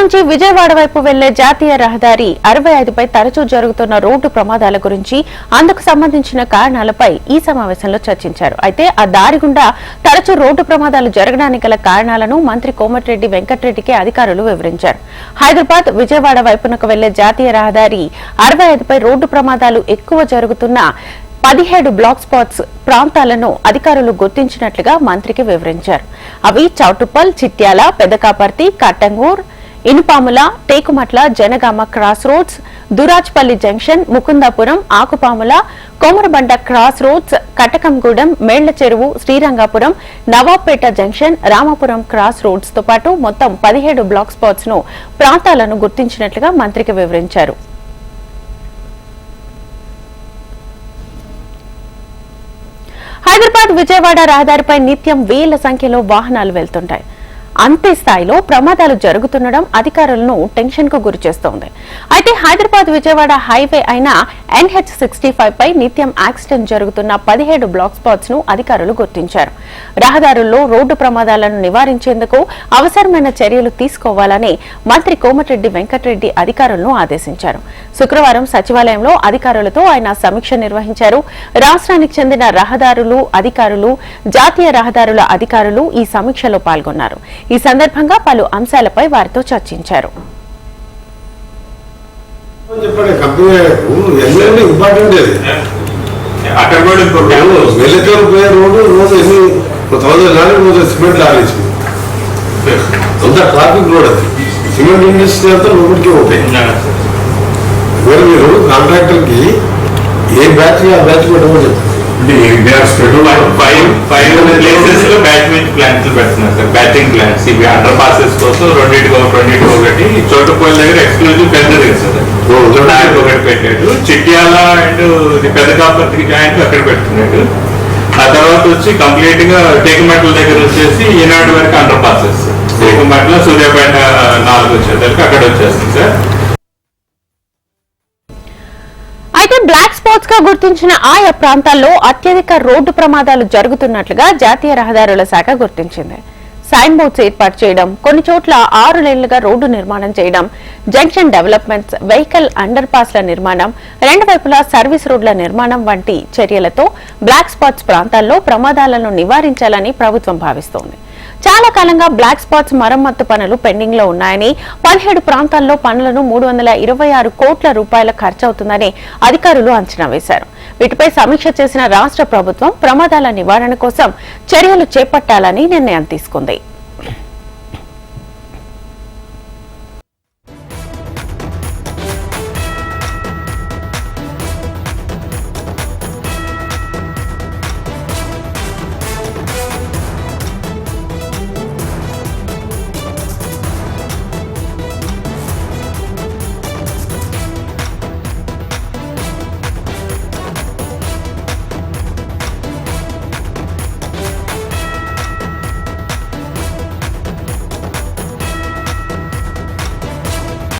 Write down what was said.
నుంచి విజయవాడ వైపు వెళ్లే జాతీయ రహదారి 65పై తరచూ జరుగుతున్న రోడ్డు ప్రమాదాల గురించి అందుకు సంబంధించిన కారణాలపై ఈ సమావేశంలో చర్చించారు. అయితే ఆ దారి గుండా తరచూ రోడ్డు ప్రమాదాలు జరగడానికి గల కారణాలను మంత్రి కోమటిరెడ్డి వెంకటరెడ్డికి అధికారులు వివరించారు. హైదరాబాద్ విజయవాడ వైపునకు వెళ్లే జాతీయ రహదారి 65పై రోడ్డు ప్రమాదాలు ఎక్కువ జరుగుతున్న 17 బ్లాక్ స్పాట్స్ ప్రాంతాలను అధికారులు గుర్తించినట్లుగా మంత్రికి వివరించారు. అవి Choutuppal, Chityal, Pedakaparthi, Kattangur, Inupamula, Tekumatla, Janagama cross roads, Durajpally junction, Mukundapuram, Akupamula, Komarabanda cross roads, Katakamgudem, Mella Cheruvu, Srirangapuram, Nawabpet junction, Ramapuram cross roads తో పాటు మొత్తం 17 బ్లాక్ స్పాట్స్ ను ప్రాంతాలను గుర్తించినట్లుగా మంత్రికి వివరించారు. హైదరాబాద్ విజయవాడ రహదారిపై నిత్యం వేల సంఖ్యలో వాహనాలు వెళ్తుంటాయి. అంతే స్థాయిలో ప్రమాదాలు జరుగుతుండడం అధికారులను టెన్షన్ కు గురి చేస్తోంది. అయితే హైదరాబాద్ విజయవాడ హైవే అయిన NH65 పై నిత్యం యాక్సిడెంట్ జరుగుతున్న 17 బ్లాక్ స్పాట్స్ ను అధికారులు గుర్తించారు. రహదారుల్లో రోడ్డు ప్రమాదాలను నివారించేందుకు అవసరమైన చర్యలు తీసుకోవాలని మంత్రి కోమటిరెడ్డి వెంకటరెడ్డి అధికారులను ఆదేశించారు. శుక్రవారం సచివాలయంలో అధికారులతో ఆయన సమీక్ష నిర్వహించారు. రాష్ట్రానికి చెందిన రహదారులు అధికారులు, జాతీయ రహదారుల అధికారులు ఈ సమీక్షలో పాల్గొన్నారు. ఈ సందర్భంగా పలు అంశాలపై వారితో చర్చించారు. ట్రాఫిక్ రోడ్ అది సిమెంట్ ఇండస్ట్రీ అంతా లోపలికి పోతాయి. మీరు కాంట్రాక్టర్ కి ఏ బ్యాచ్ ఆ బ్యాచ్ పెట్టమని చెప్తారు. బ్యాటింగ్ ప్లాన్స్ ఇవి అండర్ పాసెస్ కోసం రెండింటికి ఒకటి చోటుపల్లి దగ్గర ఎక్స్క్లూజివ్ ఫెన్సర్ సార్ ఒకటి పెట్టాడు. చిట్యాల అండ్ పెదకాపర్తికి జాయింట్ అక్కడ పెడుతున్నాడు. ఆ తర్వాత వచ్చి కంప్లీట్ గా టేకుమెట్ల దగ్గర వచ్చేసి ఈనాడు వరకు అండర్ పాసెస్, టేకుమెట్ల సూర్యాపేట 4 వచ్చేసరికి అక్కడ వచ్చేస్తుంది సార్. అయితే బ్లాక్ స్పాట్స్ గా గుర్తించిన ఆయా ప్రాంతాల్లో అత్యధిక రోడ్డు ప్రమాదాలు జరుగుతున్నట్లుగా జాతీయ రహదారుల శాఖ గుర్తించింది. సైన్ బోర్డ్స్ ఏర్పాటు చేయడం, కొన్ని చోట్ల 6 లేన్లుగా రోడ్డు నిర్మాణం చేయడం, జంక్షన్ డెవలప్మెంట్స్, వెహికల్ అండర్ పాస్ల నిర్మాణం, 2 వైపులా సర్వీస్ రోడ్ల నిర్మాణం వంటి చర్యలతో బ్లాక్ స్పాట్స్ ప్రాంతాల్లో ప్రమాదాలను నివారించాలని ప్రభుత్వం భావిస్తోంది. చాలా కాలంగా బ్లాక్ స్పాట్స్ మరమ్మత్తు పనులు పెండింగ్ లో ఉన్నాయని, 17 ప్రాంతాల్లో పనులను 326 కోట్ల రూపాయల ఖర్చవుతుందని అధికారులు అంచనా వేశారు. వీటిపై సమీక్ష చేసిన రాష్ట్ర ప్రభుత్వం ప్రమాదాల నివారణ కోసం చర్యలు చేపట్టాలని నిర్ణయం తీసుకుంది.